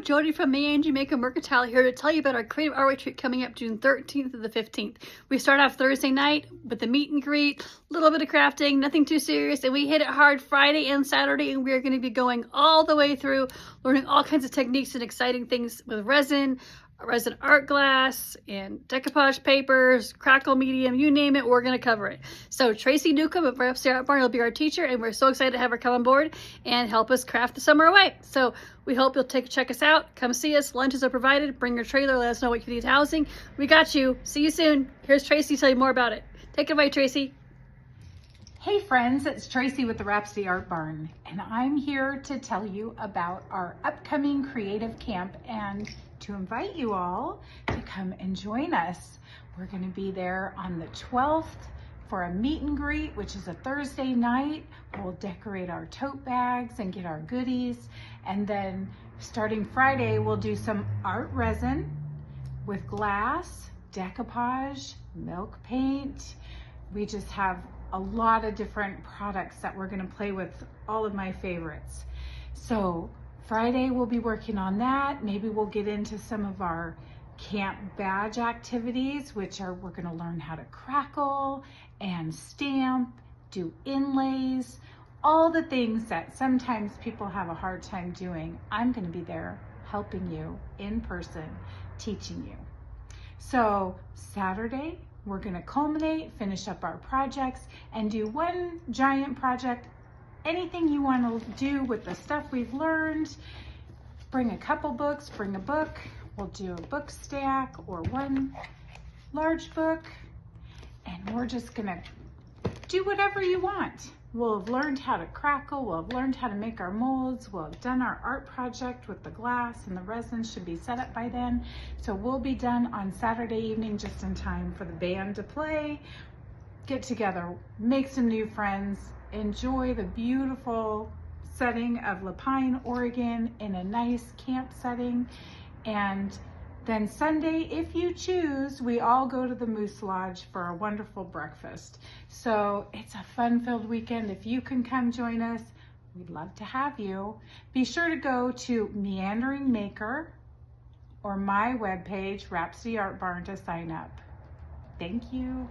Jody from Meandering Maker Mercantile here to tell you about our creative art retreat coming up June 13th to the 15th. We start off Thursday night with the meet and greet, a little bit of crafting, nothing too serious, and we hit it hard Friday and Saturday, and we are going to be going all the way through, learning all kinds of techniques and exciting things with resin art glass, and decoupage papers, crackle medium, you name it, we're going to cover it. So Tracy Newcomb of Rhapsody Art Barn will be our teacher, and we're so excited to have her come on board and help us craft the summer away. So we hope you'll check us out, come see us, lunches are provided, bring your trailer, let us know what you need housing. We got you. See you soon. Here's Tracy to tell you more about it. Take it away, Tracy. Hey friends, it's Tracy with the Rhapsody Art Barn, and I'm here to tell you about our upcoming creative camp and to invite you all to come and join us. We're going to be there on the 12th for a meet and greet, which is a Thursday night. We'll decorate our tote bags and get our goodies, and then starting Friday we'll do some art resin with glass, decoupage, milk paint. We just have a lot of different products that we're going to play with, all of my favorites. So Friday we'll be working on that. Maybe we'll get into some of our camp badge activities, which are we're going to learn how to crackle and stamp, do inlays, all the things that sometimes people have a hard time doing. I'm going to be there helping you in person, teaching you. So Saturday, we're going to culminate, finish up our projects, and do one giant project. Anything you want to do with the stuff we've learned. Bring a couple books, bring a book. We'll do a book stack or one large book, and we're just going to do whatever you want. We'll have learned how to crackle, we'll have learned how to make our molds, we'll have done our art project with the glass, and the resin should be set up by then. So we'll be done on Saturday evening just in time for the band to play, get together, make some new friends, enjoy the beautiful setting of Lapine, Oregon in a nice camp setting. And then Sunday, if you choose, we all go to the Moose Lodge for a wonderful breakfast. So it's a fun-filled weekend. If you can come join us, we'd love to have you. Be sure to go to Meandering Maker or my webpage, Rhapsody Art Barn, to sign up. Thank you.